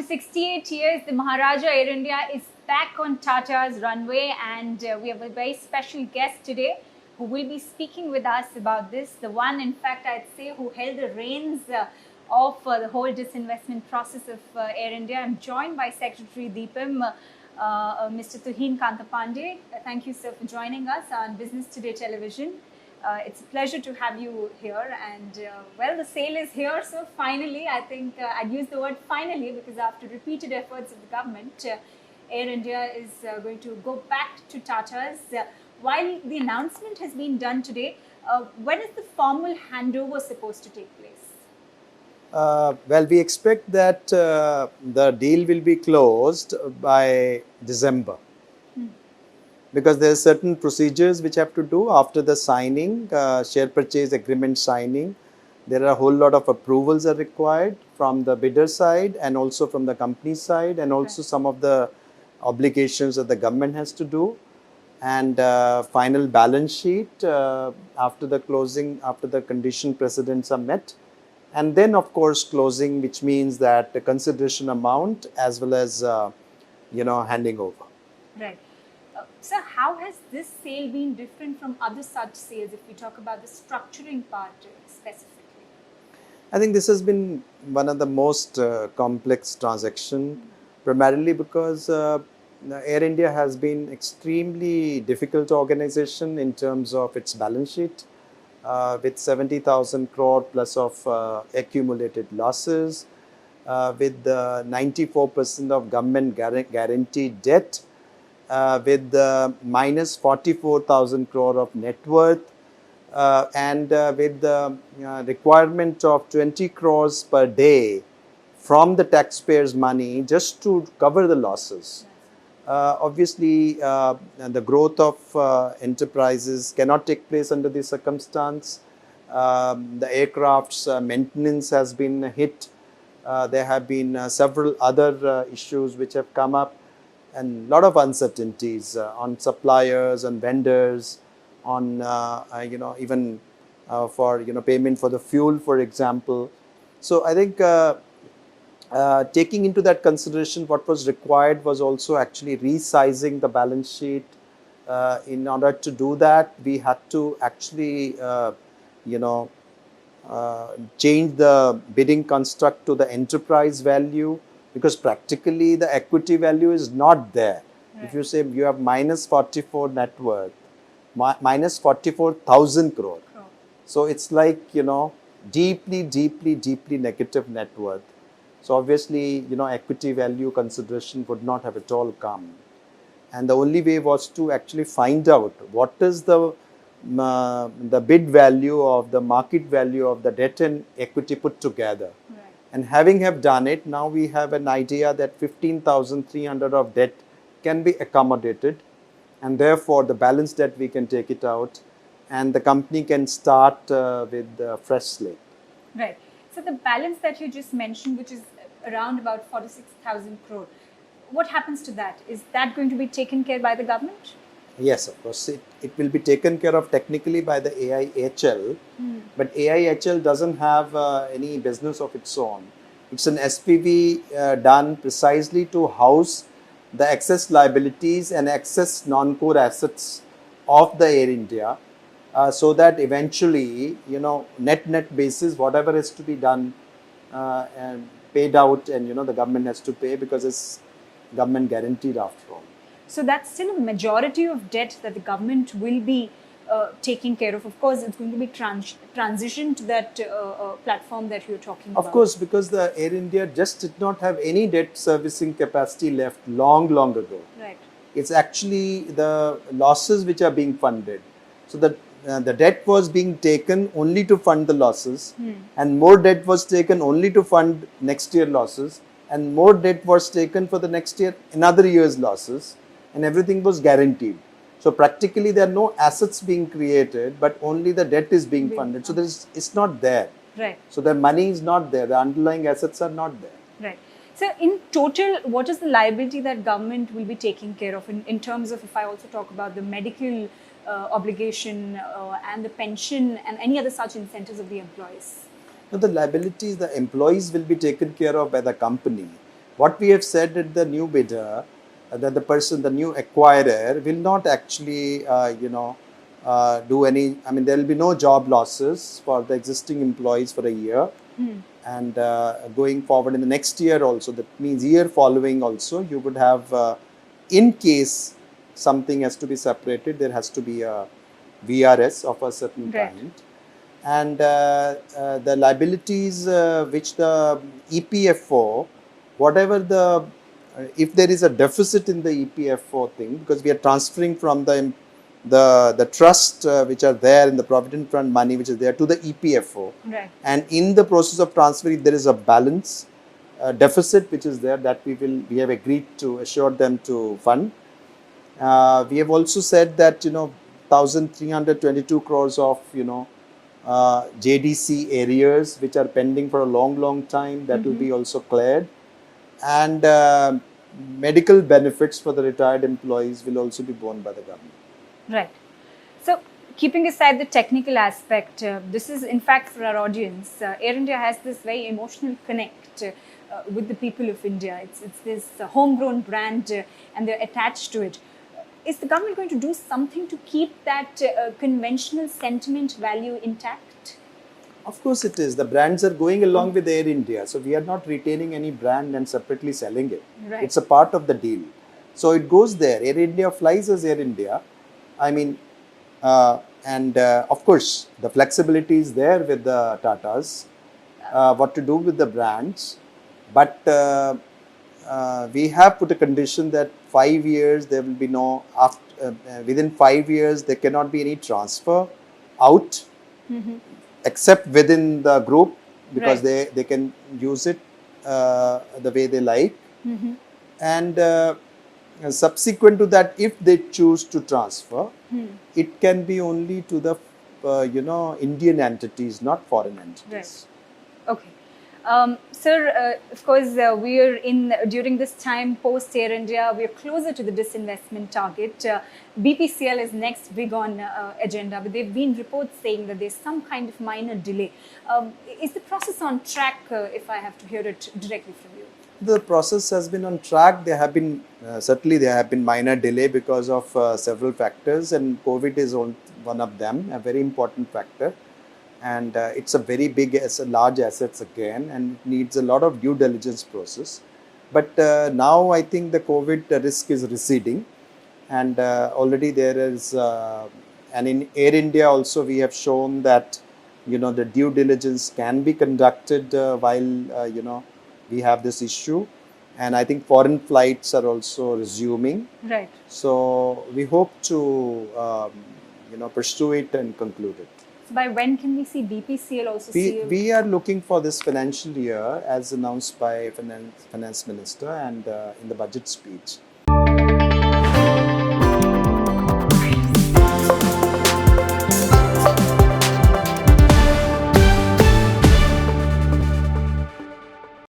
After 68 years, the Maharaja Air India is back on Tata's runway, and we have a very special guest today who will be speaking with us about this. The one, in fact, I'd say, who held the reins of the whole disinvestment process of Air India. I'm joined by Secretary Deepam, Mr. Tuhin Kantapande. Thank you, sir, for joining us on Business Today Television. It's a pleasure to have you here, and well, the sale is here, so finally, I think I'd use the word finally because after repeated efforts of the government, Air India is going to go back to Tata's. While the announcement has been done today, when is the formal handover supposed to take place? Well, we expect that the deal will be closed by December. Because there are certain procedures which have to do after the signing, share purchase agreement signing. There are a whole lot of approvals are required from the bidder side and also from the company side, and also some of the obligations that the government has to do. And final balance sheet after the closing, after the condition precedents are met. And then, of course, closing, which means that the consideration amount as well as, handing over. Right. So how has this sale been different from other such sales if we talk about the structuring part specifically? I think this has been one of the most complex transactions, primarily because Air India has been extremely difficult organization in terms of its balance sheet, with 70,000 crore plus of accumulated losses, with 94% of government guaranteed debt, with minus 44,000 crore of net worth, and with the requirement of 20 crores per day from the taxpayers' money just to cover the losses. Obviously, the growth of enterprises cannot take place under this circumstance. The aircraft's maintenance has been hit. There have been several other issues which have come up, and a lot of uncertainties on suppliers and vendors, on even for payment for the fuel, for example. So I think taking into that consideration, what was required was also actually resizing the balance sheet. In order to do that, we had to actually change the bidding construct to the enterprise value, because practically the equity value is not there. Right. If you say you have minus 44 net worth, minus 44,000 crore. So it's like, deeply negative net worth. So obviously, equity value consideration would not have at all come. And the only way was to actually find out what is the bid value of the market value of the debt and equity put together. Right. And having done it, now we have an idea that 15,300 of debt can be accommodated, and therefore the balance debt we can take it out, and the company can start with a fresh slate. Right. So the balance that you just mentioned, which is around about 46,000 crore, what happens to that? Is that going to be taken care by the government? Yes, of course. It will be taken care of technically by the AIHL, but AIHL doesn't have any business of its own. It's an SPV done precisely to house the excess liabilities and excess non-core assets of the Air India, so that eventually, net basis, whatever is to be done and paid out, and the government has to pay because it's government guaranteed after all. So that's still a majority of debt that the government will be taking care of. Of course, it's going to be transitioned to that platform that you're talking about. Of course, because the Air India just did not have any debt servicing capacity left long ago. Right. It's actually the losses which are being funded. So the debt was being taken only to fund the losses, and more debt was taken only to fund next year losses, and more debt was taken for the next year, another year's losses, and everything was guaranteed. So practically there are no assets being created, but only the debt is being funded. So it's not there. Right. So the money is not there. The underlying assets are not there. Right. So in total, what is the liability that government will be taking care of in terms of, if I also talk about the medical obligation and the pension and any other such incentives of the employees? Now the liabilities, the employees will be taken care of by the company. What we have said at the new bidder, that the new acquirer will not actually, do any, I mean, there will be no job losses for the existing employees for a year. And going forward in the next year also, that means year following also, you would have, in case something has to be separated, there has to be a VRS of a certain Right. kind. And the liabilities which the EPFO, whatever if there is a deficit in the EPFO thing, because we are transferring from the trust which are there in the provident fund money which is there to the EPFO, Right. and in the process of transfer, if there is a balance deficit which is there, that we have agreed to assure them to fund. We have also said that 1,322 crores of JDC areas which are pending for a long time, that will be also cleared, and medical benefits for the retired employees will also be borne by the government. Right. So, keeping aside the technical aspect, this is in fact for our audience. Air India has this very emotional connect with the people of India. It's this homegrown brand and they're attached to it. Is the government going to do something to keep that conventional sentiment value intact? Of course it is. The brands are going along with Air India. So we are not retaining any brand and separately selling it. Right. It's a part of the deal. So it goes there. Air India flies as Air India. I mean, of course, the flexibility is there with the Tatas, what to do with the brands. But we have put a condition that 5 years there will be no, within 5 years there cannot be any transfer out, except within the group, because Right. they can use it the way they like. And subsequent to that, if they choose to transfer, it can be only to the Indian entities, not foreign entities. Right. Okay. Sir, of course, we are during this time post Air India, we are closer to the disinvestment target. BPCL is next big on agenda, but there have been reports saying that there's some kind of minor delay. Is the process on track, if I have to hear it directly from you? The process has been on track. There have been, certainly there have been minor delay because of several factors, and COVID is one of them, a very important factor. And it's a very big, large assets again, and it needs a lot of due diligence process. But now I think the COVID risk is receding, and already there is, and in Air India also we have shown that the due diligence can be conducted while we have this issue, and I think foreign flights are also resuming. Right. So we hope to pursue it and conclude it. So by when can we see BPCL also We are looking for this financial year as announced by Finance Minister and in the budget speech.